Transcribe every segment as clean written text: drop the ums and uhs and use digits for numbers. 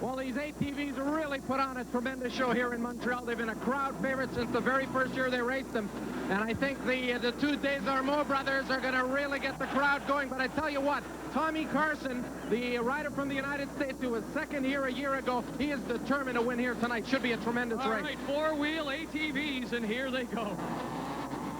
Well, these ATVs really put on a tremendous show here in Montreal. They've been a crowd favorite since the very first year they raced them. And I think the two Desormeaux brothers are going to really get the crowd going. But I tell you what, Tommy Carson, the rider from the United States who was second here a year ago, he is determined to win here tonight. Should be a tremendous race. All right, four-wheel ATVs, and here they go.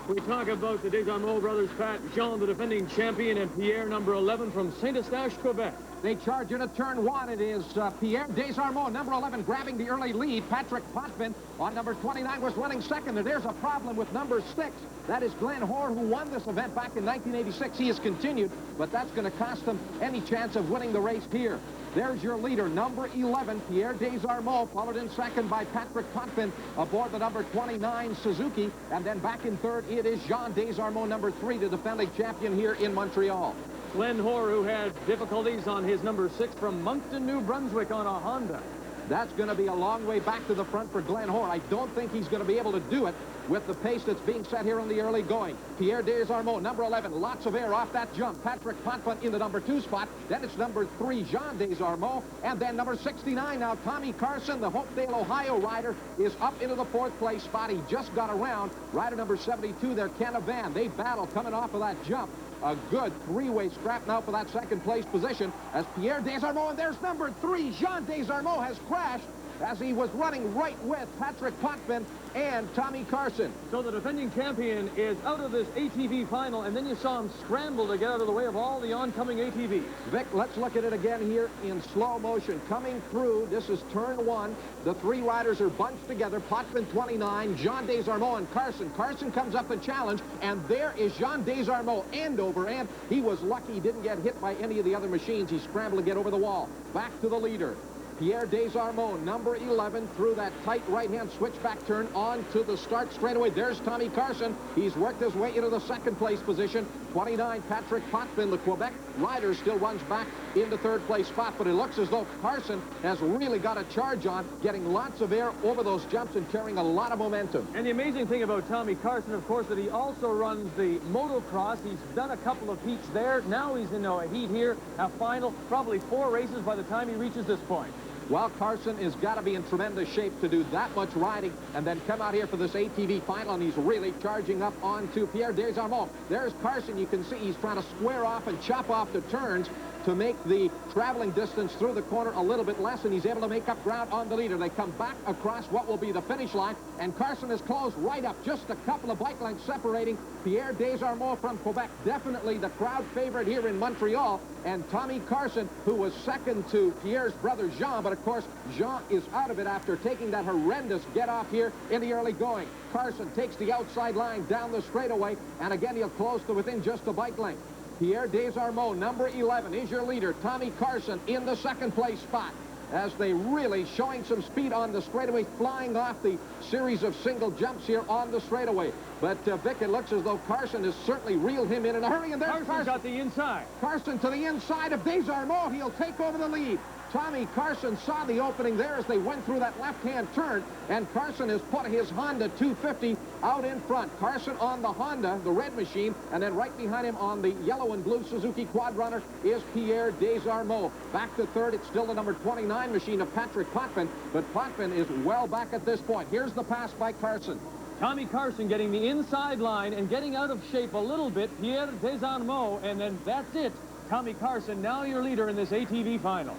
We talk about the Desormeaux brothers, Pat, Jean, the defending champion, and Pierre, number 11 from Saint-Eustache, Quebec. They charge into turn one. It is Pierre Desormeaux, number 11, grabbing the early lead. Patrick Potvin on number 29 was running second. And there's a problem with number 6. That is Glenn Hoare, who won this event back in 1986. He has continued, but that's going to cost him any chance of winning the race here. There's your leader, number 11, Pierre Desormeaux, followed in second by Patrick Potvin aboard the number 29 Suzuki. And then back in third, it is Jean Desormeaux, number 3, the defending champion here in Montreal. Glenn Hoare, who had difficulties on his number 6 from Moncton, New Brunswick on a Honda. That's going to be a long way back to the front for Glenn Hoare. I don't think he's going to be able to do it with the pace that's being set here in the early going. Pierre Desormeaux, number 11, lots of air off that jump. Patrick Potvin in the number 2 spot. Then it's number 3, Jean Desormeaux. And then number 69 now, Tommy Carson, the Hopedale, Ohio rider, is up into the 4th place spot. He just got around. Rider number 72 there, Ken Van. They battle coming off of that jump. A good three-way scrap now for that 2nd place position as Pierre Desormeaux, and there's number 3, Jean Desormeaux, has crashed as he was running right with Patrick Potvin and Tommy Carson. So the defending champion is out of this ATV final, and then you saw him scramble to get out of the way of all the oncoming ATVs. Vic, let's look at it again here in slow motion. Coming through, this is turn 1. The 3 riders are bunched together. Potvin 29, Jean Desormeaux, and Carson. Carson comes up the challenge, and there is Jean Desormeaux end over end. He was lucky he didn't get hit by any of the other machines. He scrambled to get over the wall. Back to the leader. Pierre Desormeaux, number 11, through that tight right-hand switchback turn on to the start straightaway. There's Tommy Carson. He's worked his way into the 2nd place position. 29, Patrick Potvin, the Quebec rider, still runs back into 3rd place spot, but it looks as though Carson has really got a charge on, getting lots of air over those jumps and carrying a lot of momentum. And the amazing thing about Tommy Carson, of course, that he also runs the Motocross. He's done a couple of heats there. Now he's in a heat here, a final, probably 4 races by the time he reaches this point. Well, Carson has got to be in tremendous shape to do that much riding and then come out here for this ATV final, and he's really charging up onto Pierre Desormeaux. There's Carson. You can see he's trying to square off and chop off the turns to make the traveling distance through the corner a little bit less, and he's able to make up ground on the leader. They come back across what will be the finish line, and Carson is closed right up, just a couple of bike lengths separating Pierre Desormeaux from Quebec. Definitely the crowd favorite here in Montreal, and Tommy Carson, who was second to Pierre's brother Jean, but of course Jean is out of it after taking that horrendous get off here in the early going. Carson takes the outside line down the straightaway, and again he'll close to within just a bike length. Pierre Desormeaux, number 11, is your leader. Tommy Carson in the 2nd place spot as they really showing some speed on the straightaway, flying off the series of single jumps here on the straightaway. But Vic, it looks as though Carson has certainly reeled him in a hurry, and there's Carson. Got the inside. Carson to the inside of Desormeaux. He'll take over the lead. Tommy Carson saw the opening there as they went through that left-hand turn, and Carson has put his Honda 250 out in front. Carson on the Honda, the red machine, and then right behind him on the yellow and blue Suzuki Quad Runner is Pierre Desormeaux. Back to 3rd, it's still the number 29 machine of Patrick Potvin, but Potvin is well back at this point. Here's the pass by Carson. Tommy Carson getting the inside line and getting out of shape a little bit. Pierre Desormeaux, and then that's it. Tommy Carson, now your leader in this ATV final.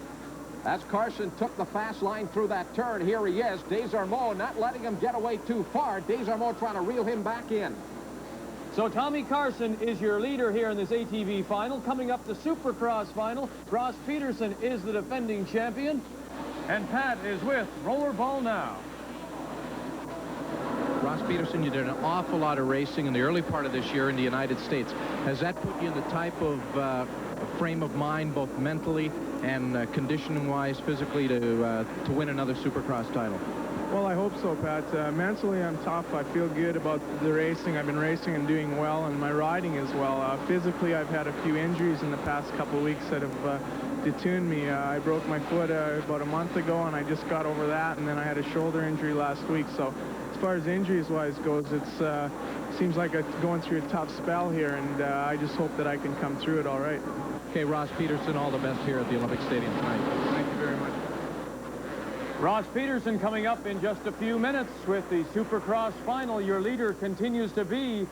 As Carson took the fast line through that turn, here he is. Desormeaux not letting him get away too far. Desormeaux trying to reel him back in. So Tommy Carson is your leader here in this ATV final. Coming up the Supercross final, Ross Peterson is the defending champion. And Pat is with Rollerball Now. Ross Peterson, you did an awful lot of racing in the early part of this year in the United States. Has that put you in the type of frame of mind, both mentally and conditioning-wise, physically, to win another Supercross title? Well, I hope so, Pat. Mentally, I'm tough. I feel good about the racing. I've been racing and doing well, and my riding as well. Physically, I've had a few injuries in the past couple of weeks that have detuned me. I broke my foot about a month ago, and I just got over that, and then I had a shoulder injury last week. So as far as injuries-wise goes, it seems like it's going through a tough spell here, and I just hope that I can come through it all right. Okay, Ross Peterson, all the best here at the Olympic Stadium tonight. Thank you very much. Ross Peterson coming up in just a few minutes with the Supercross final. Your leader continues to be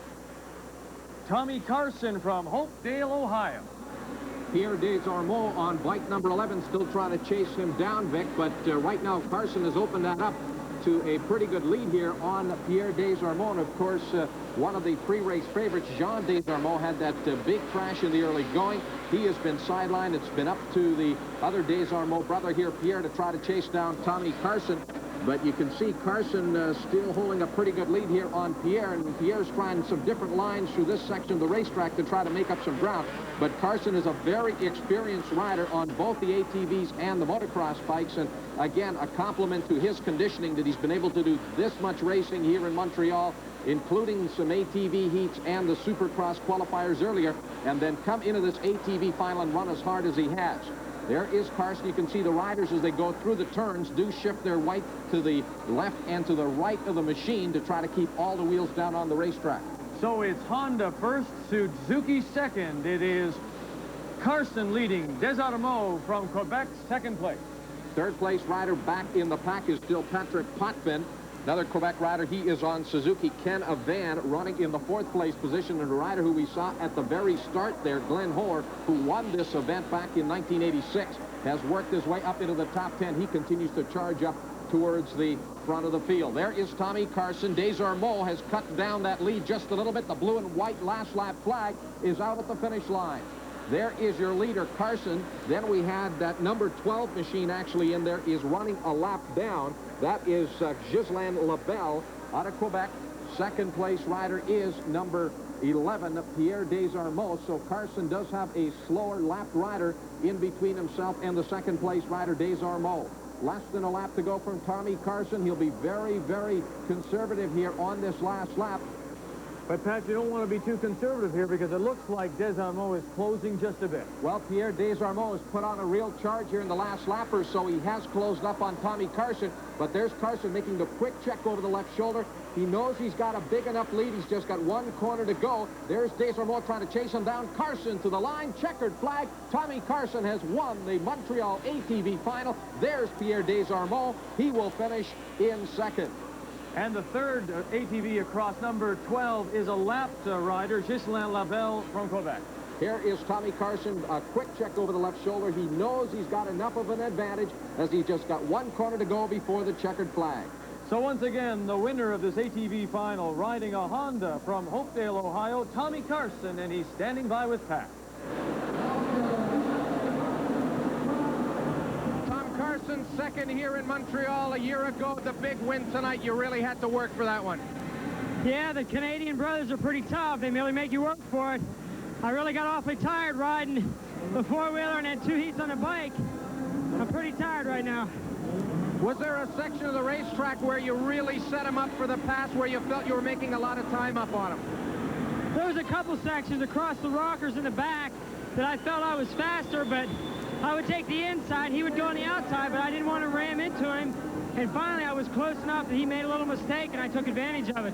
Tommy Carson from Hopedale, Ohio. Pierre Desormeaux on bike number 11, still trying to chase him down, Vic, but right now Carson has opened that up to a pretty good lead here on Pierre Desormeaux. And of course, one of the pre-race favorites, Jean Desormeaux, had that big crash in the early going. He has been sidelined. It's been up to the other Desormeaux brother here, Pierre, to try to chase down Tommy Carson. But you can see Carson still holding a pretty good lead here on Pierre, and Pierre's trying some different lines through this section of the racetrack to try to make up some ground. But Carson is a very experienced rider on both the ATVs and the motocross bikes, and again, a compliment to his conditioning that he's been able to do this much racing here in Montreal, including some ATV heats and the Supercross qualifiers earlier, and then come into this ATV final and run as hard as he has. There is Carson. You can see the riders as they go through the turns do shift their weight to the left and to the right of the machine to try to keep all the wheels down on the racetrack. So it's Honda first, Suzuki second. It is Carson leading Desormeaux from Quebec, second place. Third place rider back in the pack is still Patrick Potvin. Another Quebec rider, he is on Suzuki. Ken Avan running in the fourth place position, and a rider who we saw at the very start there, Glenn Hoare, who won this event back in 1986, has worked his way up into the top 10. He continues to charge up towards the front of the field. There is Tommy Carson. Desormeaux has cut down that lead just a little bit. The blue and white last lap flag is out at the finish line. There is your leader, Carson. Then we had that number 12 machine actually in there is running a lap down. That is Ghislain Labelle out of Quebec. Second place rider is number 11, Pierre Desormeaux. So Carson does have a slower lap rider in between himself and the second place rider, Desormeaux. Less than a lap to go from Tommy Carson. He'll be very, very conservative here on this last lap. But, Pat, you don't want to be too conservative here because it looks like Desormeaux is closing just a bit. Well, Pierre Desormeaux has put on a real charge here in the last lap or so. He has closed up on Tommy Carson, but there's Carson making the quick check over the left shoulder. He knows he's got a big enough lead. He's just got one corner to go. There's Desormeaux trying to chase him down. Carson to the line, checkered flag. Tommy Carson has won the Montreal ATV final. There's Pierre Desormeaux. He will finish in second. And the third ATV across number 12 is a lapped rider, Ghislain Labelle from Quebec. Here is Tommy Carson, a quick check over the left shoulder. He knows he's got enough of an advantage as he's just got one corner to go before the checkered flag. So once again, the winner of this ATV final, riding a Honda from Hopedale, Ohio, Tommy Carson, and he's standing by with Pat. Carson second here in Montreal a year ago. The big win tonight. You really had to work for that one. Yeah, the Canadian brothers are pretty tough. They really make you work for it. I really got awfully tired riding the four-wheeler and then 2 heats on the bike. I'm pretty tired right now. Was there a section of the racetrack where you really set them up for the pass, where you felt you were making a lot of time up on them? There was a couple sections across the rockers in the back that I felt I was faster, but I would take the inside, he would go on the outside, but I didn't want to ram into him. And finally, I was close enough that he made a little mistake, and I took advantage of it.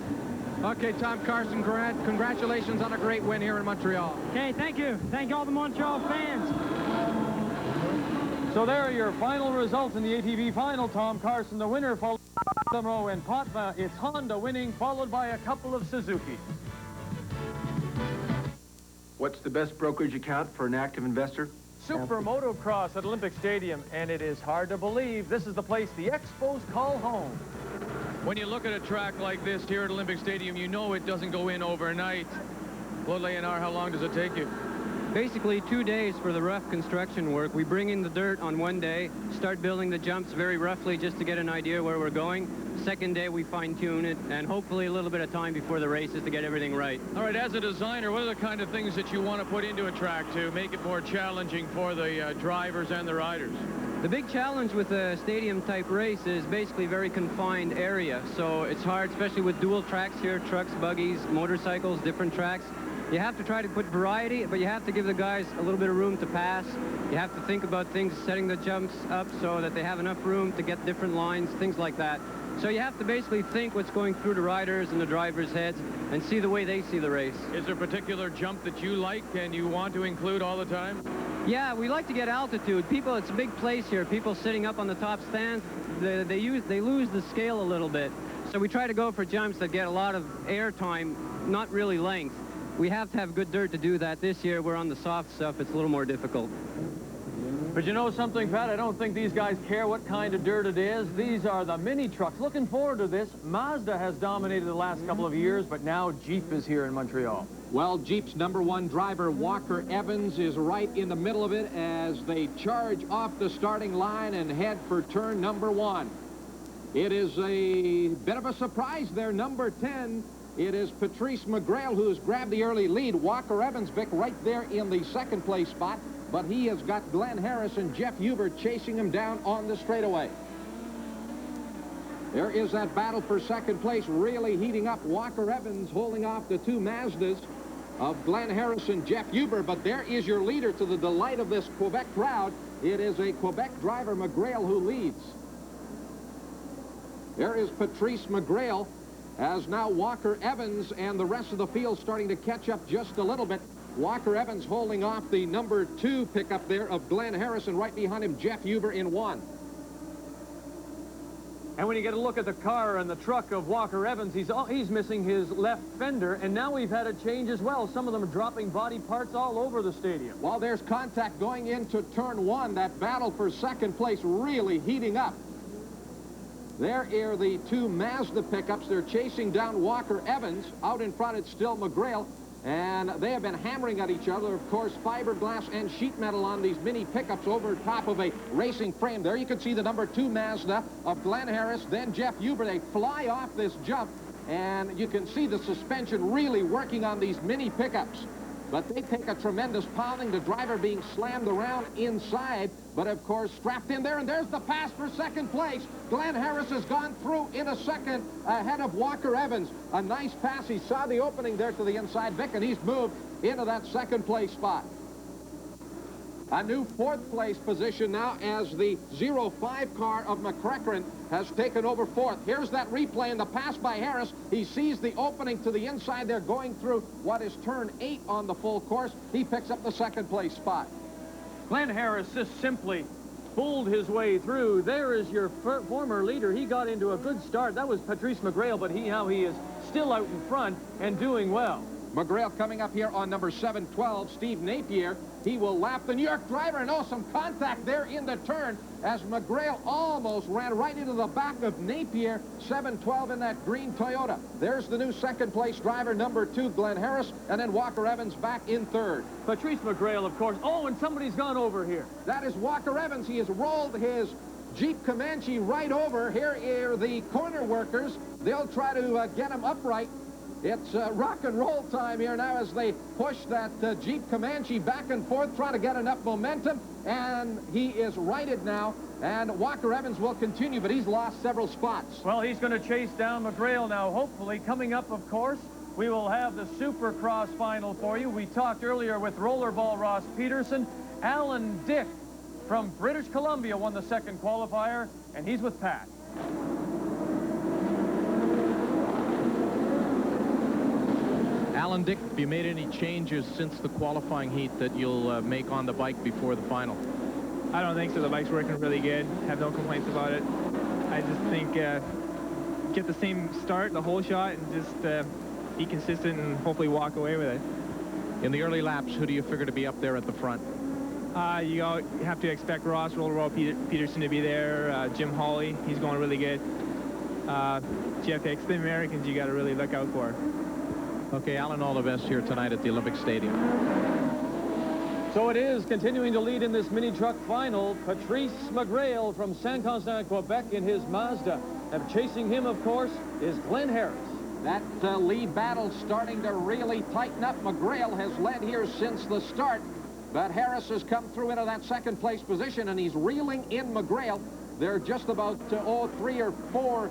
Okay, Tom Carson, congratulations on a great win here in Montreal. Okay, thank you. Thank all the Montreal fans. So there are your final results in the ATV final. Tom Carson, the winner, followed by Desormeaux and Potvin. It's Honda winning, followed by a couple of Suzuki. What's the best brokerage account for an active investor? Super Motocross at Olympic Stadium, and it is hard to believe this is the place the Expos call home. When you look at a track like this here at Olympic Stadium, you know it doesn't go in overnight. Claude Léonard, how long does it take you? Basically 2 days for the rough construction work. We bring in the dirt on one day, start building the jumps very roughly just to get an idea where we're going. Second day we fine-tune it, and hopefully a little bit of time before the races to get everything right. All right, as a designer, what are the kind of things that you want to put into a track to make it more challenging for the drivers and the riders? The big challenge with a stadium-type race is basically very confined area, so it's hard, especially with dual tracks here, trucks, buggies, motorcycles, different tracks. You have to try to put variety, but you have to give the guys a little bit of room to pass. You have to think about things, setting the jumps up so that they have enough room to get different lines, things like that. So you have to basically think what's going through the riders and the drivers' heads and see the way they see the race. Is there a particular jump that you like and you want to include all the time? Yeah, we like to get altitude. People, it's a big place here. People sitting up on the top stands, they lose the scale a little bit. So we try to go for jumps that get a lot of air time, not really length. We have to have good dirt to do that. This year, we're on the soft stuff. It's a little more difficult. But you know something, Pat? I don't think these guys care what kind of dirt it is. These are the mini trucks. Looking forward to this. Mazda has dominated the last couple of years, but now Jeep is here in Montreal. Well, Jeep's #1 driver, Walker Evans, is right in the middle of it as they charge off the starting line and head for turn #1. It is a bit of a surprise there, number 10. It is Patrice McGrail who's grabbed the early lead. Walker Evans, Vic, right there in the second place spot. But he has got Glenn Harris and Jeff Huber chasing him down on the straightaway. There is that battle for second place really heating up. Walker Evans holding off the two Mazdas of Glenn Harris and Jeff Huber. But there is your leader, to the delight of this Quebec crowd. It is a Quebec driver, McGrail, who leads. There is Patrice McGrail, as now Walker Evans and the rest of the field starting to catch up just a little bit. Walker Evans holding off the #2 pickup there of Glenn Harris, and right behind him, Jeff Huber in 1. And when you get a look at the car and the truck of Walker Evans, he's missing his left fender, and now we've had a change as well. Some of them are dropping body parts all over the stadium. Well, there's contact going into turn 1. That battle for second place really heating up. There are the two Mazda pickups. They're chasing down Walker Evans. Out in front, it's still McGrail. And they have been hammering at each other. Of course, fiberglass and sheet metal on these mini pickups over top of a racing frame. There you can see the #2 Mazda of Glenn Harris, then Jeff Huber. They fly off this jump, and you can see the suspension really working on these mini pickups. But they take a tremendous pounding, the driver being slammed around inside, but of course strapped in there, and there's the pass for second place. Glenn Harris has gone through in a second ahead of Walker Evans. A nice pass. He saw the opening there to the inside, Vic, and he's moved into that second place spot. A new fourth place position now as the 05 car of McCracken has taken over fourth. Here's that replay and the pass by Harris. He sees the opening to the inside there going through what is turn 8 on the full course. He picks up the second place spot. Glenn Harris just simply pulled his way through. There is your former leader. He got into a good start. That was Patrice McGrail, but now he is still out in front and doing well. McGrail coming up here on number 712, Steve Napier. He will lap the New York driver, and some contact there in the turn as McGrail almost ran right into the back of Napier, 712 in that green Toyota. There's the new second place driver, #2, Glenn Harris, and then Walker Evans back in third. Patrice McGrail, of course. Oh, and somebody's gone over here. That is Walker Evans. He has rolled his Jeep Comanche right over. Here are the corner workers. They'll try to get him upright. It's rock and roll time here now as they push that Jeep Comanche back and forth, trying to get enough momentum, and he is righted now, and Walker Evans will continue, but he's lost several spots. Well, he's going to chase down McGrail now, hopefully. Coming up, of course, we will have the Supercross final for you. We talked earlier with Rollerball Ross Peterson. Alan Dick from British Columbia won the second qualifier, and he's with Pat. Alan Dick, have you made any changes since the qualifying heat that you'll make on the bike before the final? I don't think so. The bike's working really good. Have no complaints about it. I just think get the same start, the whole shot, and just be consistent and hopefully walk away with it. In the early laps, who do you figure to be up there at the front? You have to expect Ross Rollerball Peterson to be there. Jim Hawley, he's going really good. Jeff Hicks, the Americans you got to really look out for. Okay, Alan, all the best here tonight at the Olympic Stadium. So it is continuing to lead in this mini truck final. Patrice McGrail from Saint-Constant, Quebec in his Mazda. And chasing him, of course, is Glenn Harris. That lead battle starting to really tighten up. McGrail has led here since the start, but Harris has come through into that second place position, and he's reeling in McGrail. They're just about 3 or 4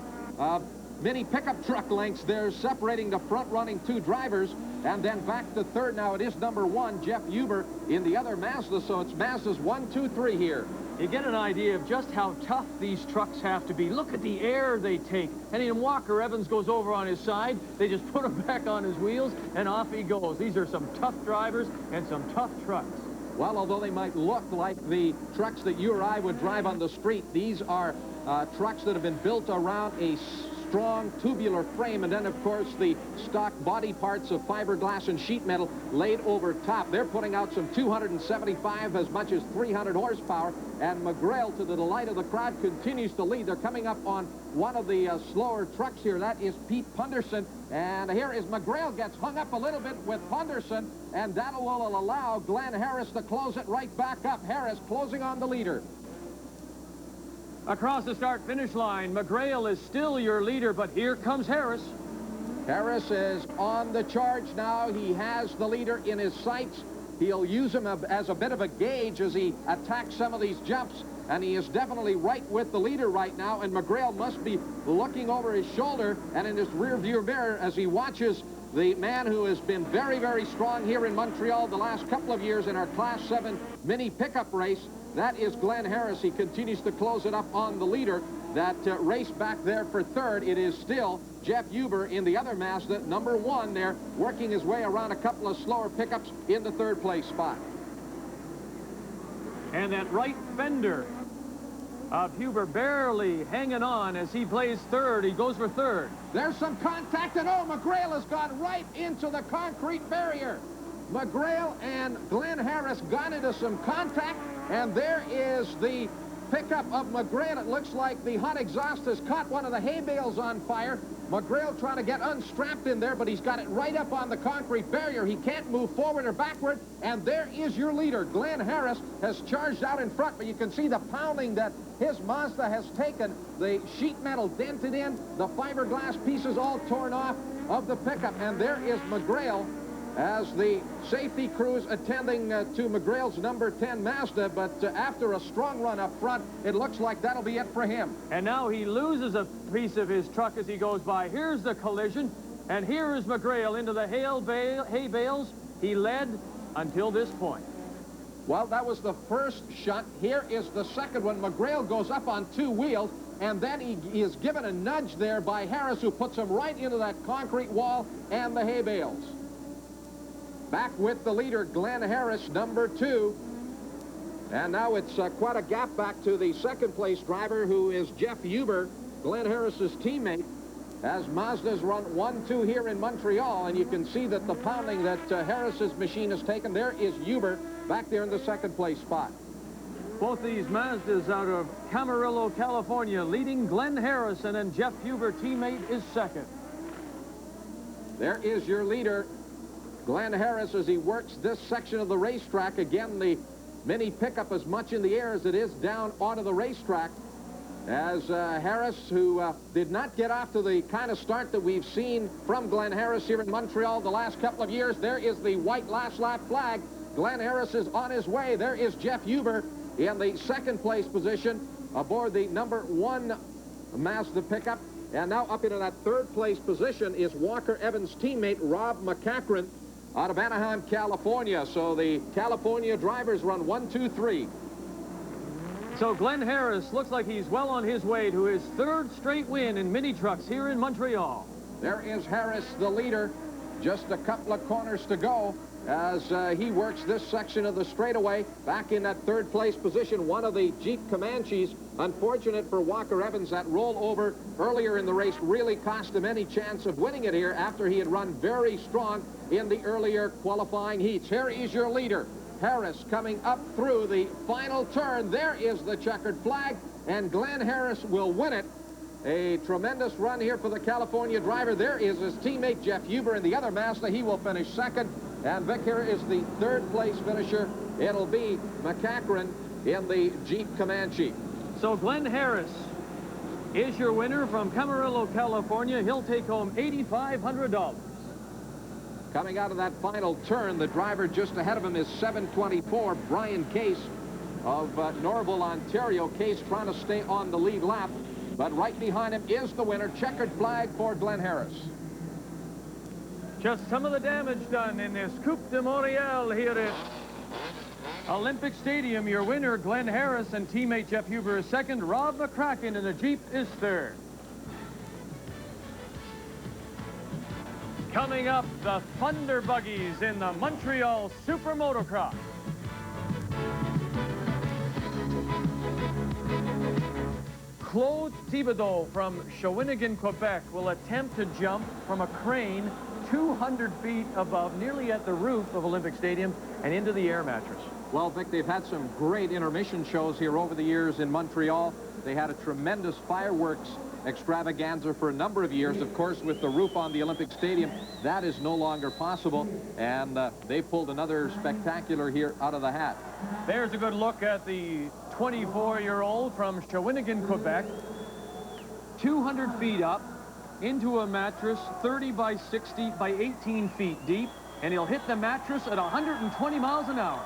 mini pickup truck lengths there separating the front-running two drivers, and then back to third now. It is #1, Jeff Huber, in the other Mazda, so it's Mazdas 1, 2, 3 here. You get an idea of just how tough these trucks have to be. Look at the air they take. And then Walker Evans goes over on his side. They just put him back on his wheels, and off he goes. These are some tough drivers and some tough trucks. Well, although they might look like the trucks that you or I would drive on the street, these are trucks that have been built around a strong tubular frame, and then, of course, the stock body parts of fiberglass and sheet metal laid over top. They're putting out some 275, as much as 300 horsepower, and McGrail, to the delight of the crowd, continues to lead. They're coming up on one of the slower trucks here. That is Pete Punderson, and here is McGrail. Gets hung up a little bit with Punderson, and that will allow Glenn Harris to close it right back up. Harris closing on the leader. Across the start-finish line, McGrail is still your leader, but here comes Harris. Harris is on the charge now. He has the leader in his sights. He'll use him as a bit of a gauge as he attacks some of these jumps, and he is definitely right with the leader right now, and McGrail must be looking over his shoulder and in his rear-view mirror as he watches the man who has been very, very strong here in Montreal the last couple of years in our Class 7 mini pickup race. That is Glenn Harris. He continues to close it up on the leader. That race back there for third, it is still Jeff Huber in the other Mazda, number 1 there, working his way around a couple of slower pickups in the third place spot. And that right fender of Huber barely hanging on as he plays third. He goes for third. There's some contact, and oh, McGrail has gone right into the concrete barrier. McGrail and Glenn Harris got into some contact, and there is the pickup of McGrail. It looks like the hot exhaust has caught one of the hay bales on fire. McGrail trying to get unstrapped in there, but he's got it right up on the concrete barrier. He can't move forward or backward, and there is your leader. Glenn Harris has charged out in front, but you can see the pounding that his Mazda has taken. The sheet metal dented in, the fiberglass pieces all torn off of the pickup, and there is McGrail as the safety crews attending to McGrail's number 10 Mazda, but after a strong run up front, it looks like that'll be it for him. And now he loses a piece of his truck as he goes by. Here's the collision, and here is McGrail into the hay bales. He led until this point. Well, that was the first shot. Here is the second one. McGrail goes up on 2 wheels, and then he is given a nudge there by Harris, who puts him right into that concrete wall and the hay bales. Back with the leader, Glenn Harris, number 2. And now it's quite a gap back to the second place driver, who is Jeff Huber, Glenn Harris's teammate, as Mazda's run 1-2 here in Montreal. And you can see that the pounding that Harris's machine has taken. There is Huber back there in the second place spot. Both these Mazdas out of Camarillo, California, leading Glenn Harris, and then Jeff Huber, teammate, is second. There is your leader, Glenn Harris, as he works this section of the racetrack. Again, the mini pickup as much in the air as it is down onto the racetrack. As Harris, who did not get off to the kind of start that we've seen from Glenn Harris here in Montreal the last couple of years. There is the white last lap flag. Glenn Harris is on his way. There is Jeff Huber in the second place position aboard the number 1 Mazda pickup. And now up into that third place position is Walker Evans' teammate, Rob McCachran, out of Anaheim, California. So the California drivers run 1, 2, 3. So Glenn Harris looks like he's well on his way to his third straight win in mini trucks here in Montreal. There is Harris, the leader. Just a couple of corners to go as he works this section of the straightaway. Back in that third place position, one of the Jeep Comanches. Unfortunate for Walker Evans, that rollover earlier in the race really cost him any chance of winning it here after he had run very strong in the earlier qualifying heats. Here is your leader, Harris, coming up through the final turn. There is the checkered flag, and Glenn Harris will win it. A tremendous run here for the California driver. There is his teammate, Jeff Huber, in the other Mazda. He will finish second. And Vic, here is the third place finisher. It'll be McCachran in the Jeep Comanche. So Glenn Harris is your winner from Camarillo, California. He'll take home $8,500. Coming out of that final turn, the driver just ahead of him is 724, Brian Case of Norville, Ontario. Case trying to stay on the lead lap, but right behind him is the winner. Checkered flag for Glenn Harris. Just some of the damage done in this Coupe de Montreal here at Olympic Stadium. Your winner, Glenn Harris, and teammate Jeff Huber is second. Rob McCracken in the Jeep is third. Coming up, the Thunder Buggies in the Montreal Super Motocross. Claude Thibodeau from Shawinigan, Quebec, will attempt to jump from a crane 200 feet above, nearly at the roof of Olympic Stadium, and into the air mattress. Well, Vic, they've had some great intermission shows here over the years in Montreal. They had a tremendous fireworks extravaganza for a number of years. Of course, with the roof on the Olympic Stadium, that is no longer possible, and they pulled another spectacular here out of the hat. There's a good look at the 24-year-old from Shawinigan, Quebec. 200 feet up into a mattress 30 by 60 by 18 feet deep, and he'll hit the mattress at 120 miles an hour.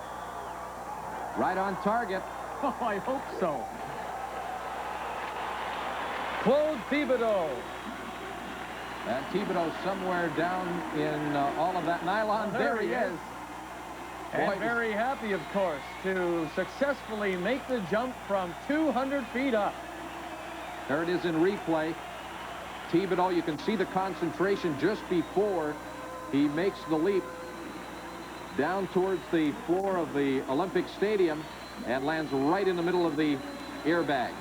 Right on target. Oh, I hope so. Claude Thibodeau. And Thibodeau somewhere down in all of that nylon. There he is. And Boy, very happy, of course, to successfully make the jump from 200 feet up. There it is in replay. Thibodeau, you can see the concentration just before he makes the leap down towards the floor of the Olympic Stadium and lands right in the middle of the airbag.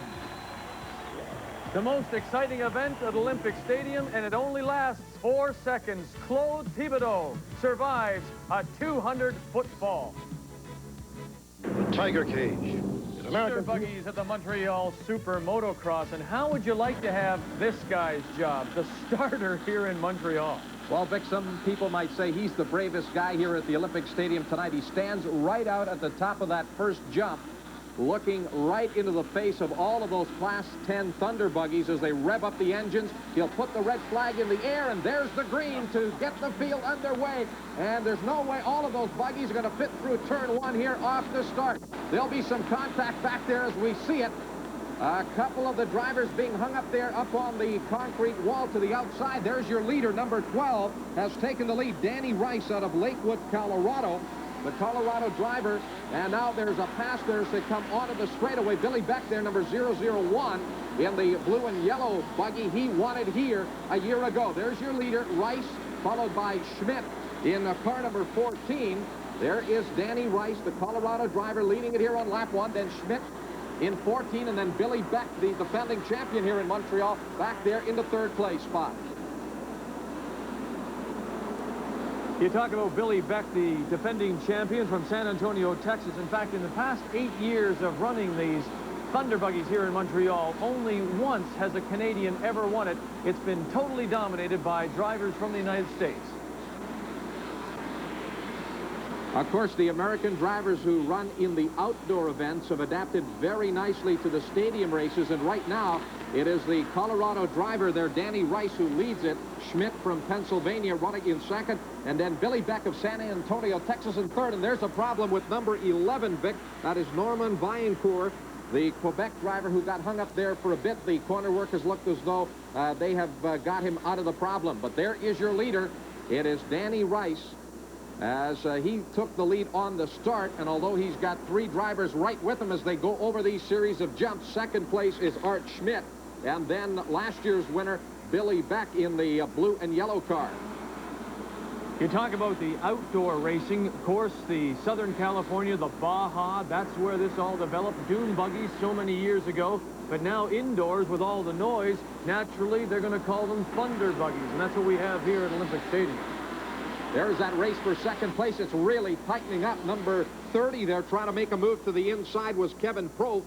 The most exciting event at Olympic Stadium, and it only lasts 4 seconds. Claude Thibodeau survives a 200-foot fall. Tiger Cage. Thunder buggies at the Montreal Super Motocross, and how would you like to have this guy's job, the starter here in Montreal? Well, Vic, some people might say he's the bravest guy here at the Olympic Stadium tonight. He stands right out at the top of that first jump, looking right into the face of all of those Class 10 Thunder buggies as they rev up the engines. He'll put the red flag in the air, and there's the green to get the field underway. And there's no way all of those buggies are going to fit through turn 1 here off the start. There'll be some contact back there as we see it. A couple of the drivers being hung up there up on the concrete wall to the outside. There's your leader, number 12, has taken the lead. Danny Rice out of Lakewood, Colorado. The Colorado driver, and now there's a pass there as they come onto the straightaway. Billy Beck there, number 001, in the blue and yellow buggy he wanted here a year ago. There's your leader, Rice, followed by Schmidt in car number 14. There is Danny Rice, the Colorado driver, leading it here on lap 1. Then Schmidt in 14, and then Billy Beck, the defending champion here in Montreal, back there in the 3rd place spot. You talk about Billy Beck, the defending champion from San Antonio, Texas. In fact, in the past 8 years of running these Thunder buggies here in Montreal, only once has a Canadian ever won it. It's been totally dominated by drivers from the United States. Of course, the American drivers who run in the outdoor events have adapted very nicely to the stadium races, and right now it is the Colorado driver there, Danny Rice, who leads it. Schmidt from Pennsylvania running in 2nd, and then Billy Beck of San Antonio, Texas in 3rd, and there's a problem with number 11, Vic. That is Norman Vaillancourt, the Quebec driver who got hung up there for a bit. The corner workers looked as though they have got him out of the problem, but there is your leader. It is Danny Rice, as he took the lead on the start, and although he's got 3 drivers right with him as they go over these series of jumps, 2nd place is Art Schmidt, and then last year's winner, Billy Beck, in the blue and yellow car. You talk about the outdoor racing. Of course, the Southern California, the Baja, that's where this all developed. Dune buggies so many years ago. But now indoors with all the noise, naturally, they're going to call them Thunder buggies, and that's what we have here at Olympic Stadium. There's that race for 2nd place. It's really tightening up. Number 30 there trying to make a move to the inside was Kevin Probst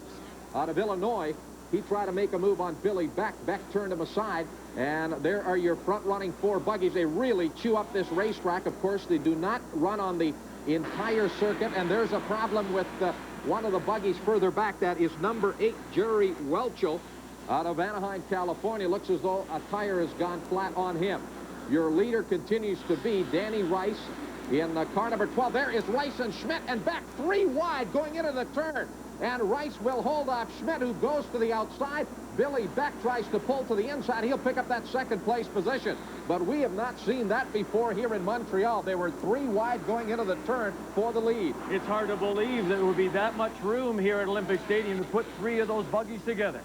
out of Illinois. He tried to make a move on Billy Beck. Beck turned him aside, and there are your front-running 4 buggies. They really chew up this racetrack. Of course, they do not run on the entire circuit, and there's a problem with one of the buggies further back. That is number 8, Jerry Welchel out of Anaheim, California. Looks as though a tire has gone flat on him. Your leader continues to be Danny Rice in car number 12. There is Rice and Schmidt, and Beck 3 wide going into the turn. And Rice will hold off Schmidt, who goes to the outside. Billy Beck tries to pull to the inside. He'll pick up that 2nd place position. But we have not seen that before here in Montreal. They were 3 wide going into the turn for the lead. It's hard to believe that there would be that much room here at Olympic Stadium to put 3 of those buggies together.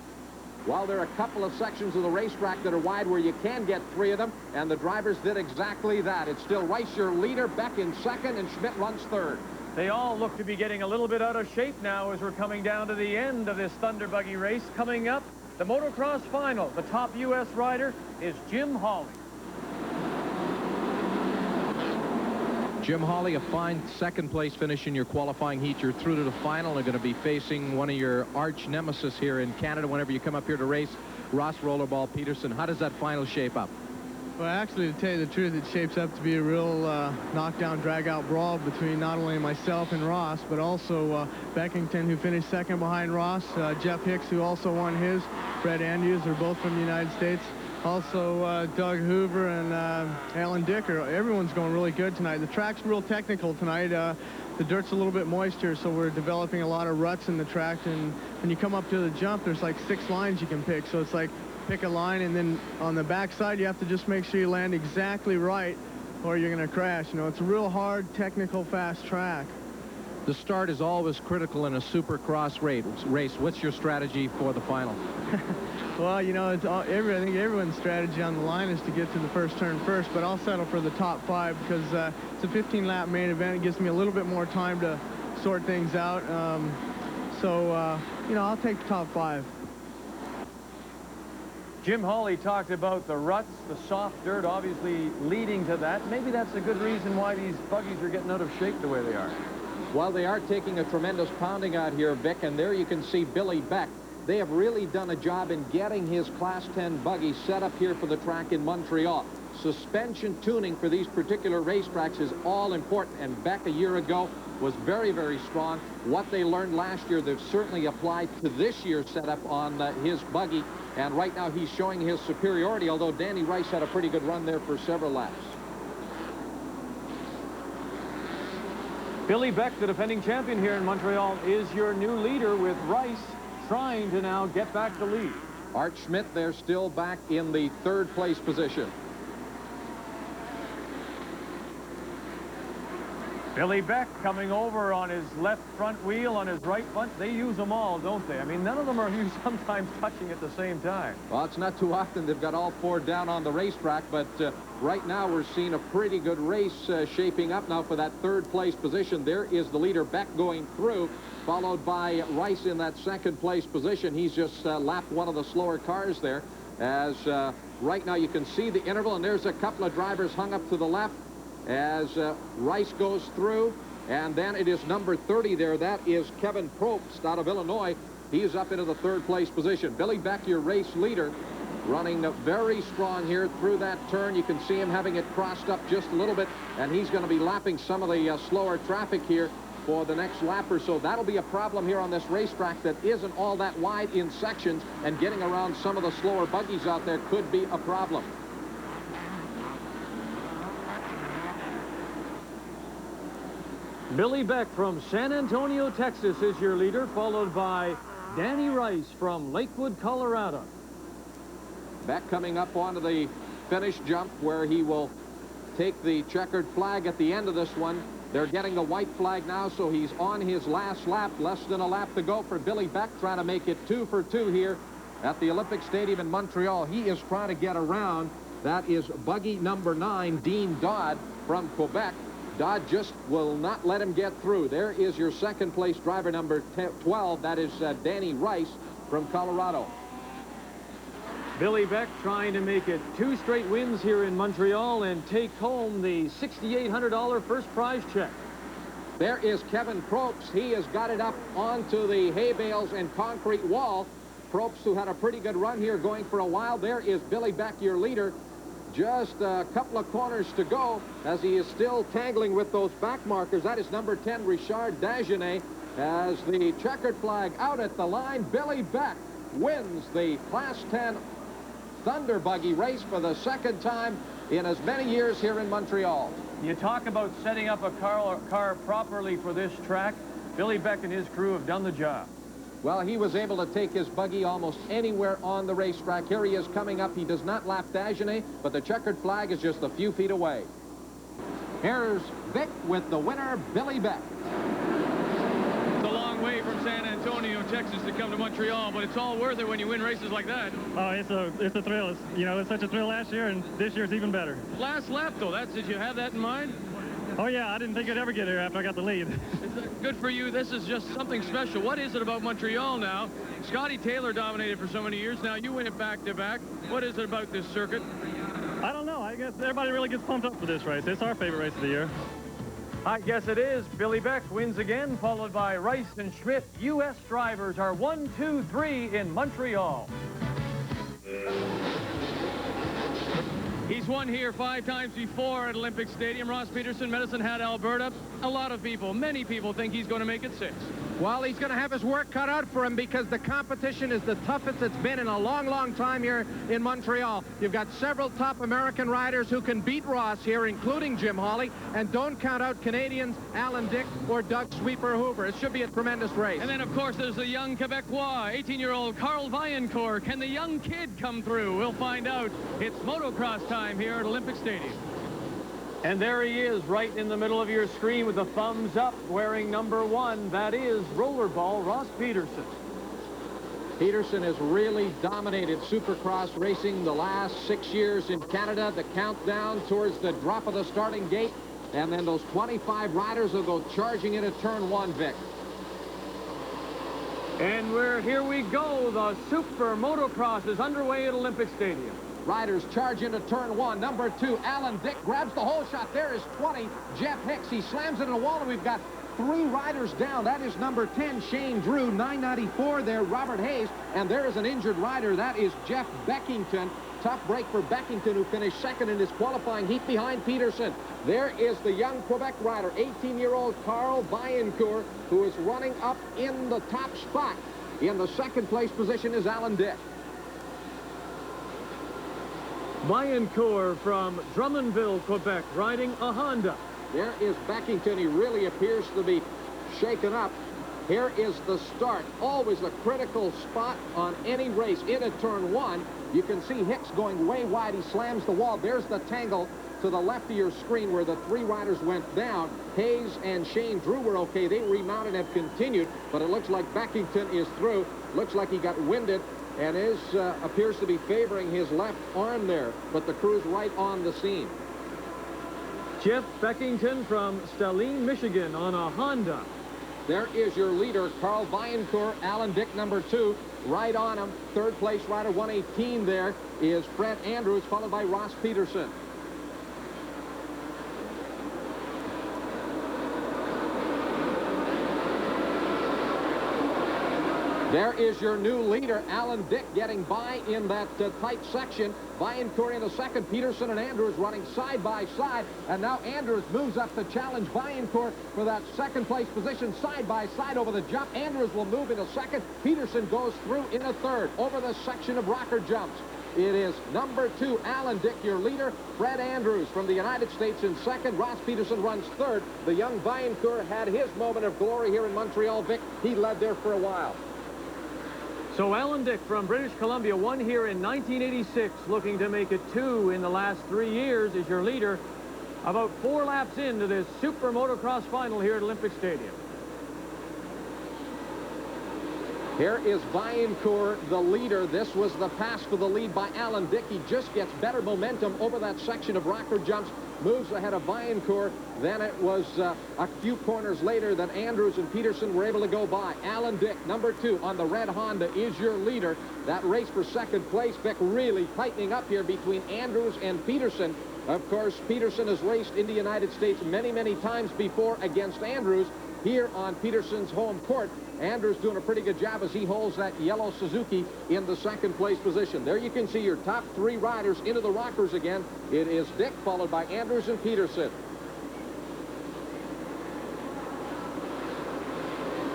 Well, there are a couple of sections of the racetrack that are wide where you can get 3 of them, and the drivers did exactly that. It's still Rice, your leader, Beck in 2nd, and Schmidt runs 3rd. They all look to be getting a little bit out of shape now as we're coming down to the end of this Thunder buggy race. Coming up, the motocross final. The top U.S. rider is Jim Hawley. Jim Hawley, a fine second-place finish in your qualifying heat. You're through to the final and going to be facing one of your arch nemesis here in Canada whenever you come up here to race, Ross Rollerball Peterson. How does that final shape up? Well, actually, to tell you the truth, it shapes up to be a real knockdown, drag-out brawl between not only myself and Ross, but also Beckington, who finished second behind Ross, Jeff Hicks, who also won his, Fred Andrews, they're both from the United States. Also, Doug Hoover and Alan Dicker. Everyone's going really good tonight. The track's real technical tonight. The dirt's a little bit moist here, so we're developing a lot of ruts in the track. And when you come up to the jump, there's like 6 lines you can pick. So it's like pick a line, and then on the backside, you have to just make sure you land exactly right, or you're going to crash. You know, it's a real hard, technical, fast track. The start is always critical in a Supercross race. What's your strategy for the final? Well, you know, I think everyone's strategy on the line is to get to the first turn first, but I'll settle for the top 5 because it's a 15-lap main event. It gives me a little bit more time to sort things out. You know, I'll take the top 5. Jim Hawley talked about the ruts, the soft dirt, obviously leading to that. Maybe that's a good reason why these buggies are getting out of shape the way they are. Well, they are taking a tremendous pounding out here, Vic, and there you can see Billy Beck. They have really done a job in getting his Class 10 buggy set up here for the track in Montreal. Suspension tuning for these particular racetracks is all important, and Beck a year ago was very, very strong. What they learned last year, they've certainly applied to this year's setup on his buggy, and right now he's showing his superiority, although Danny Rice had a pretty good run there for several laps. Billy Beck, the defending champion here in Montreal, is your new leader, with Rice trying to now get back the lead. Art Schmidt, they're still back in the 3rd place position. Billy Beck coming over on his left front wheel, on his right front. They use them all, don't they? I mean, none of them are used sometimes touching at the same time. Well, it's not too often they've got all 4 down on the racetrack, but right now we're seeing a pretty good race shaping up now for that 3rd place position. There is the leader, Beck, going through, followed by Rice in that 2nd place position. He's just lapped one of the slower cars there, as right now you can see the interval, and there's a couple of drivers hung up to the left as Rice goes through, and then it is number 30 there. That is Kevin Probst out of Illinois. He's up into the 3rd place position. Billy Beck, your race leader, running very strong here through that turn. You can see him having it crossed up just a little bit, and he's going to be lapping some of the slower traffic here for the next lap or so. That'll be a problem here on this racetrack that isn't all that wide in sections, and getting around some of the slower buggies out there could be a problem. Billy Beck from San Antonio, Texas is your leader, followed by Danny Rice from Lakewood, Colorado. Beck coming up onto the finish jump where he will take the checkered flag at the end of this one. They're getting the white flag now, so he's on his last lap. Less than a lap to go for Billy Beck, trying to make it 2 for 2 here at the Olympic Stadium in Montreal. He is trying to get around. That is buggy number 9, Dean Dodd from Quebec. Dodd just will not let him get through. There is your 2nd place driver, number 12. That is Danny Rice from Colorado. Billy Beck trying to make it 2 straight wins here in Montreal and take home the $6,800 first prize check. There is Kevin Probst. He has got it up onto the hay bales and concrete wall. Probst, who had a pretty good run here going for a while. There is Billy Beck, your leader. Just a couple of corners to go as he is still tangling with those back markers. That is number 10, Richard Dagenet. As the checkered flag out at the line, Billy Beck wins the Class 10 Thunder Buggy race for the 2nd time in as many years here in Montreal. You talk about setting up a car properly for this track. Billy Beck and his crew have done the job. Well, he was able to take his buggy almost anywhere on the racetrack. Here he is coming up. He does not lap Dagenet, but the checkered flag is just a few feet away. Here's Vic with the winner, Billy Beck. It's a long way from San Antonio, Texas to come to Montreal, but it's all worth it when you win races like that. Oh, it's a thrill. It's such a thrill last year, and this year's even better. Last lap, though, did you have that in mind? Oh, Oh, yeah, I didn't think I'd ever get here after I got the lead. Good for you. This is just something special. What is it about Montreal now? Scotty Taylor dominated for so many years. Now you win it back-to-back. What is it about this circuit? I don't know. I guess everybody really gets pumped up for this race. It's our favorite race of the year. I guess it is. Billy Beck wins again, followed by Rice and Schmidt. U.S. drivers are 1, 2, 3 in Montreal. He's won here 5 times before at Olympic Stadium. Ross Peterson, Medicine Hat, Alberta. A lot of people, many people, think he's going to make it 6. Well, he's going to have his work cut out for him because the competition is the toughest it's been in a long, long time here in Montreal. You've got several top American riders who can beat Ross here, including Jim Hawley, and don't count out Canadians, Alan Dick or Doug Sweeper Hoover. It should be a tremendous race. And then, of course, there's the young Quebecois, 18-year-old Carl Vaillancourt. Can the young kid come through? We'll find out. It's motocross time here at Olympic Stadium. And there he is, right in the middle of your screen with a thumbs up, wearing number 1. That is rollerball Ross Peterson. Peterson has really dominated Supercross racing the last 6 years in Canada. The countdown towards the drop of the starting gate, and then those 25 riders will go charging into turn 1, Vic. And here we go. The Super Motocross is underway at Olympic Stadium. Riders charge into turn 1. Number 2, Alan Dick grabs the whole shot. There is 20, Jeff Hicks. He slams it in the wall, and we've got 3 riders down. That is number 10, Shane Drew. 994 there, Robert Hayes. And there is an injured rider. That is Jeff Beckington. Tough break for Beckington, who finished 2nd in his qualifying heat behind Peterson. There is the young Quebec rider, 18-year-old Carl Vaillancourt, who is running up in the top spot. In the 2nd place position is Alan Dick. Vaillancourt from Drummondville, Quebec, riding a Honda. There is Beckington. He really appears to be shaken up. Here is the start. Always a critical spot on any race. Into turn 1, you can see Hicks going way wide. He slams the wall. There's the tangle to the left of your screen where the 3 riders went down. Hayes and Shane Drew were okay. They remounted and have continued, but it looks like Beckington is through. Looks like he got winded and appears to be favoring his left arm there, but the crew's right on the scene. Jeff Beckington from Stellene, Michigan on a Honda. There is your leader, Carl Vaillancourt, Alan Dick, number 2, right on him. 3rd place rider, 118 there, is Fred Andrews, followed by Ross Peterson. There is your new leader, Alan Dick, getting by in that tight section. Vaillancourt in the 2nd, Peterson and Andrews running side by side. And now Andrews moves up to challenge Vaillancourt for that 2nd place position side by side over the jump. Andrews will move into 2nd. Peterson goes through in a 3rd over the section of rocker jumps. It is number 2, Alan Dick, your leader. Fred Andrews from the United States in 2nd. Ross Peterson runs 3rd. The young Vaillancourt had his moment of glory here in Montreal, Vic. He led there for a while. So Alan Dick from British Columbia won here in 1986, looking to make it 2 in the last 3 years, is your leader. About 4 laps into this Super Motocross final here at Olympic Stadium. Here is Vaillancourt, the leader. This was the pass for the lead by Alan Dick. He just gets better momentum over that section of rocker jumps, moves ahead of Vaillancourt. Then it was a few corners later that Andrews and Peterson were able to go by. Alan Dick, number 2 on the red Honda, is your leader. That race for 2nd place, Vic, really tightening up here between Andrews and Peterson. Of course, Peterson has raced in the United States many, many times before against Andrews here on Peterson's home court. Andrews doing a pretty good job as he holds that yellow Suzuki in the 2nd place position. There you can see your top 3 riders into the rockers again. It is Dick, followed by Andrews and Peterson.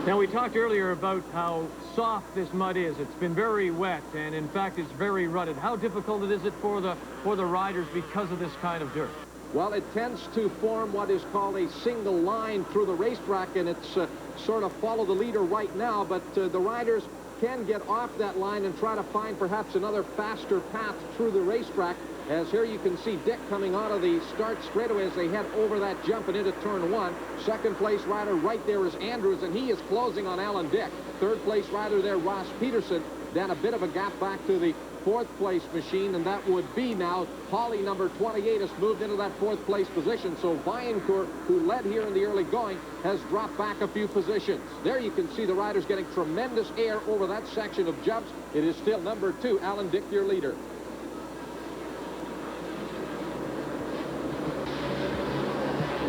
Now, we talked earlier about how soft this mud is. It's been very wet, and in fact, it's very rutted. How difficult is it for the riders because of this kind of dirt? Well, it tends to form what is called a single line through the racetrack, and it's sort of follow the leader right now, but the riders can get off that line and try to find perhaps another faster path through the racetrack. As here you can see Dick coming out of the start straightaway as they head over that jump and into turn 1. 2nd place rider right there is Andrews, and he is closing on Alan Dick. 3rd place rider there, Ross Peterson. then a bit of a gap back to the fourth place machine, and that would be now Hawley, number 28, has moved into that fourth place position. So Viancourt, who led here in the early going, has dropped back a few positions. There you can see the riders getting tremendous air over that section of jumps. It is still number 2, Alan Dick, your leader.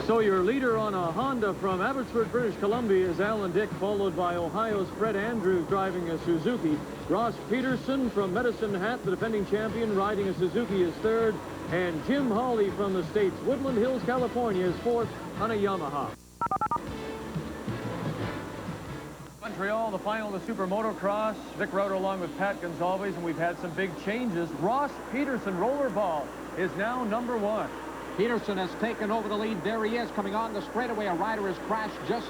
So your leader on a Honda from Abbotsford, British Columbia is Alan Dick, followed by Ohio's Fred Andrews driving a Suzuki. Ross Peterson from Medicine Hat, the defending champion, riding a Suzuki, is third. And Jim Hawley from the States, Woodland Hills, California, is fourth on a Yamaha. Montreal, the final of the Super Motocross. Vic Rauter along with Pat Gonzalez, and we've had some big changes. Ross Peterson, rollerball, is now number 1. Peterson has taken over the lead. There he is, coming on the straightaway. A rider has crashed just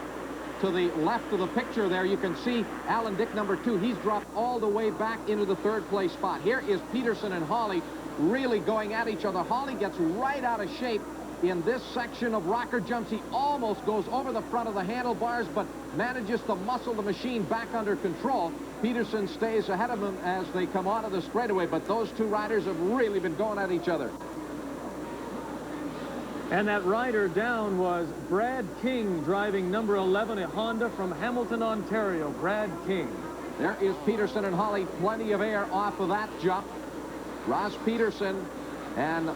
to the left of the picture there. You can see Alan Dick, number 2. He's dropped all the way back into the third place spot. Here is Peterson and Hawley really going at each other. Hawley gets right out of shape in this section of rocker jumps. He almost goes over the front of the handlebars, but manages to muscle the machine back under control. Peterson stays ahead of him as they come onto the straightaway, but those two riders have really been going at each other. And that rider down was Brad King, driving number 11, a Honda from Hamilton, Ontario. Brad King. There is Peterson and Hawley, plenty of air off of that jump. Ross Peterson and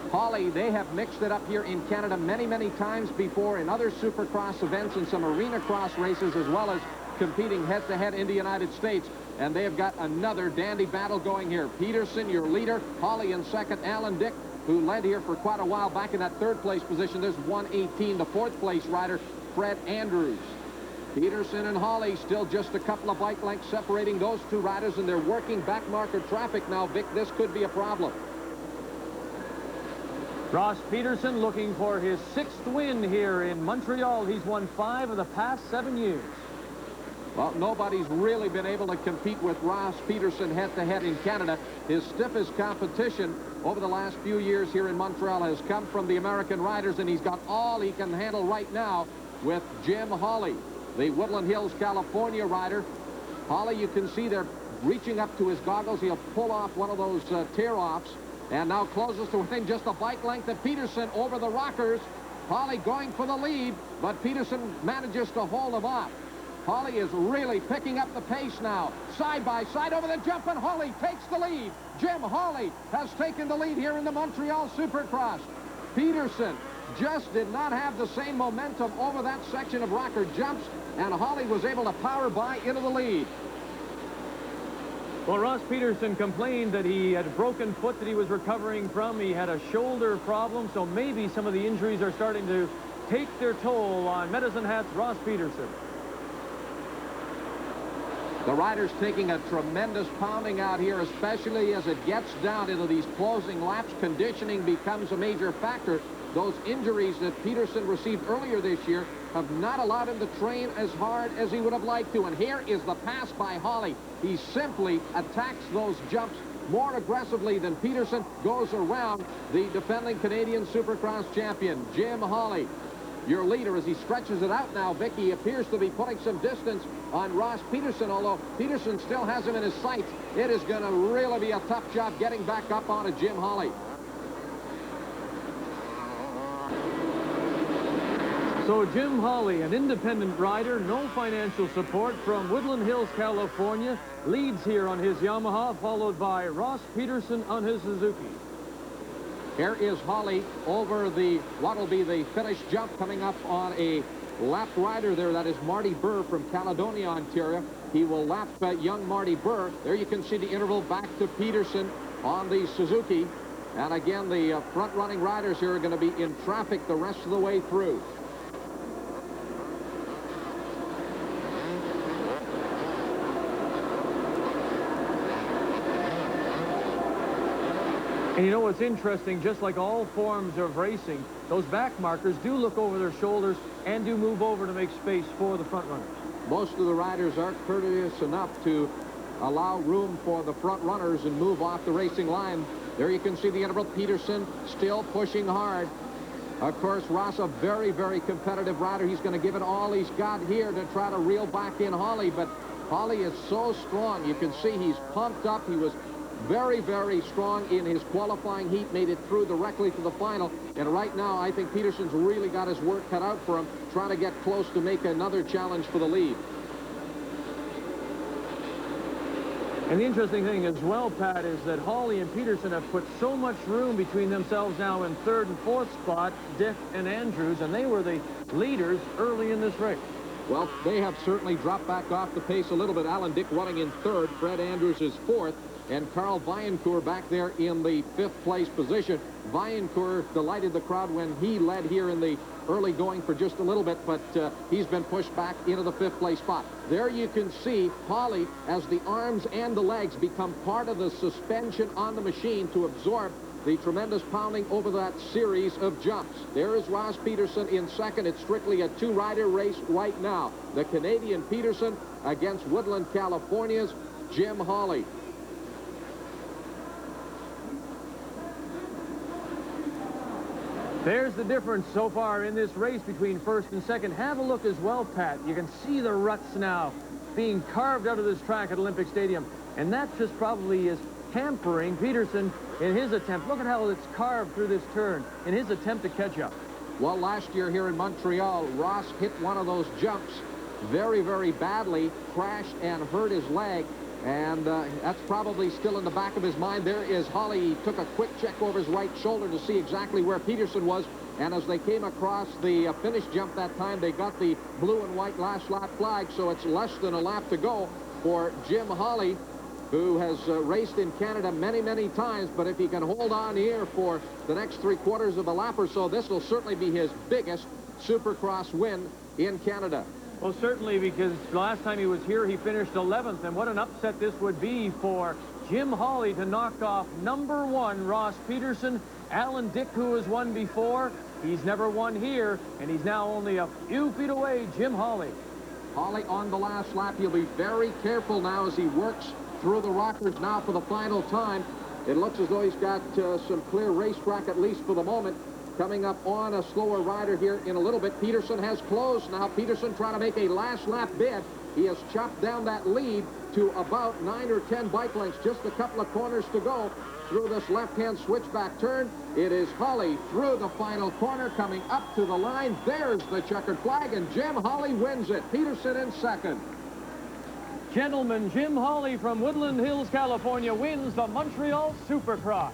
Hawley, they have mixed it up here in Canada many, many times before in other Supercross events and some arena cross races, as well as competing head-to-head in the United States. And they have got another dandy battle going here. Peterson, your leader. Hawley in second. Alan Dick, who led here for quite a while, back in that third place position. There's 118, the fourth place rider, Fred Andrews. Peterson and Hawley still just a couple of bike lengths separating those two riders, and they're working back marker traffic now, Vic. This could be a problem. Ross Peterson looking for his 6th win here in Montreal. He's won 5 of the past 7 years. Well, nobody's really been able to compete with Ross Peterson head-to-head in Canada. His stiffest competition over the last few years here in Montreal has come from the American riders, and he's got all he can handle right now with Jim Hawley, the Woodland Hills, California rider. Hawley, you can see they're reaching up to his goggles. He'll pull off one of those tear-offs, and now closes to within just a bike length of Peterson over the rockers. Hawley going for the lead, but Peterson manages to hold him off. Hawley is really picking up the pace now. Side by side over the jump, and Hawley takes the lead. Jim Hawley has taken the lead here in the Montreal Supercross. Peterson just did not have the same momentum over that section of rocker jumps, and Hawley was able to power by into the lead. Well, Ross Peterson complained that he had a broken foot that he was recovering from. He had a shoulder problem, so maybe some of the injuries are starting to take their toll on Medicine Hat's Ross Peterson. The riders taking a tremendous pounding out here, especially as it gets down into these closing laps. Conditioning becomes a major factor. Those injuries that Peterson received earlier this year have not allowed him to train as hard as he would have liked to. And here is the pass by Hawley. He simply attacks those jumps more aggressively than Peterson. Goes around the defending Canadian Supercross champion, Jim Hawley. Your leader, as he stretches it out now, Vicky, appears to be putting some distance on Ross Peterson, although Peterson still has him in his sights. It is going to really be a tough job getting back up onto Jim Hawley. So Jim Hawley, an independent rider, no financial support, from Woodland Hills, California, leads here on his Yamaha, followed by Ross Peterson on his Suzuki. Here is Hawley over the, what will be the finish jump, coming up on a lap rider there. That is Marty Burr from Caledonia, Ontario. He will lap young Marty Burr. There you can see the interval back to Peterson on the Suzuki. And again, the front-running riders here are going to be in traffic the rest of the way through. And you know what's interesting, just like all forms of racing, those back markers do look over their shoulders and do move over to make space for the front runners. Most of the riders are courteous enough to allow room for the front runners and move off the racing line. There you can see the interval. Peterson still pushing hard. Of course, Ross, a very, very competitive rider. He's going to give it all he's got here to try to reel back in Hawley, but Hawley is so strong. You can see he's pumped up. He was very, very strong in his qualifying heat, made it through directly to the final. And right now, I think Peterson's really got his work cut out for him, trying to get close to make another challenge for the lead. And the interesting thing as well, Pat, is that Hawley and Peterson have put so much room between themselves now in third and fourth spot, Dick and Andrews, and they were the leaders early in this race. Well, they have certainly dropped back off the pace a little bit. Alan Dick running in third, Fred Andrews is fourth, and Carl Viancourt back there in the fifth place position. Viancourt delighted the crowd when he led here in the early going for just a little bit, but he's been pushed back into the fifth place spot. There you can see Hawley, as the arms and the legs become part of the suspension on the machine to absorb the tremendous pounding over that series of jumps. There is Ross Peterson in second. It's strictly a two-rider race right now. The Canadian Peterson against Woodland, California's Jim Hawley. There's the difference so far in this race between first and second. Have a look as well, Pat. You can see the ruts now being carved out of this track at Olympic Stadium. And that just probably is hampering Peterson in his attempt. Look at how it's carved through this turn in his attempt to catch up. Well, last year here in Montreal, Ross hit one of those jumps very, very badly, crashed and hurt his leg. And that's probably still in the back of his mind. There is Hawley. He took a quick check over his right shoulder to see exactly where Peterson was. And as they came across the finish jump that time, they got the blue and white last lap flag. So it's less than a lap to go for Jim Hawley, who has raced in Canada many, many times. But if he can hold on here for the next 3/4 of a lap or so, this will certainly be his biggest Supercross win in Canada. Well, certainly, because the last time he was here, he finished 11th, and what an upset this would be for Jim Hawley to knock off #1 Ross Peterson. Alan Dick, who has won before, he's never won here, and he's now only a few feet away, Jim Hawley. Hawley on the last lap. He'll be very careful now as he works through the rockers now for the final time. It looks as though he's got some clear racetrack, at least for the moment. Coming up on a slower rider here in a little bit. Peterson has closed now. Peterson trying to make a last lap bid. He has chopped down that lead to about 9 or 10 bike lengths. Just a couple of corners to go through this left-hand switchback turn. It is Hawley through the final corner, coming up to the line. There's the checkered flag, and Jim Hawley wins it. Peterson in second. Gentlemen, Jim Hawley from Woodland Hills, California, wins the Montreal Supercross.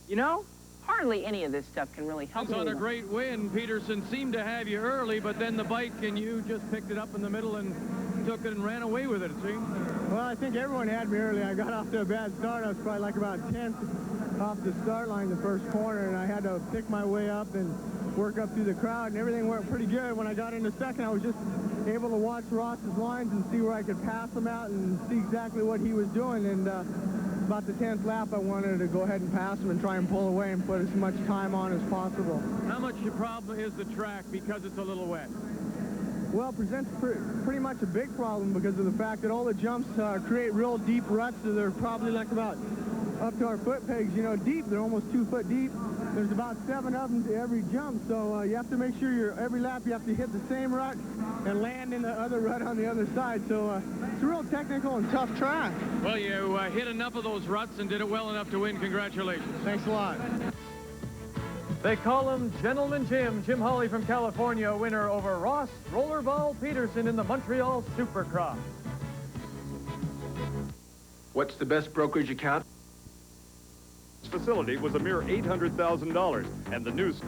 You know, hardly any of this stuff can really help That's on a anyone. great win. Peterson seemed to have you early, but then the bike and you just picked it up in the middle and took it and ran away with it, it seems. Well, I think everyone had me early. I got off to a bad start. I was probably like about 10th off the start line the first corner, and I had to pick my way up and work up through the crowd, and everything went pretty good. When I got into second, I was just able to watch Ross's lines and see where I could pass him out and see exactly what he was doing. And about the 10th lap, I wanted to go ahead and pass him and try and pull away and put as much time on as possible. How much the problem is the track because it's a little wet? Well, it presents pretty much a big problem because of the fact that all the jumps create real deep ruts. So they're probably like about up to our foot pegs, you know, deep. They're almost 2 foot deep. There's about 7 of them to every jump. So you have to make sure every lap you have to hit the same rut and land in the other rut on the other side. So it's a real technical and tough track. Well, you hit enough of those ruts and did it well enough to win. Congratulations. Thanks a lot. They call him Gentleman Jim. Jim Hawley from California, winner over Ross Rollerball Peterson in the Montreal Supercross. What's the best brokerage account? Facility was a mere $800,000, and the new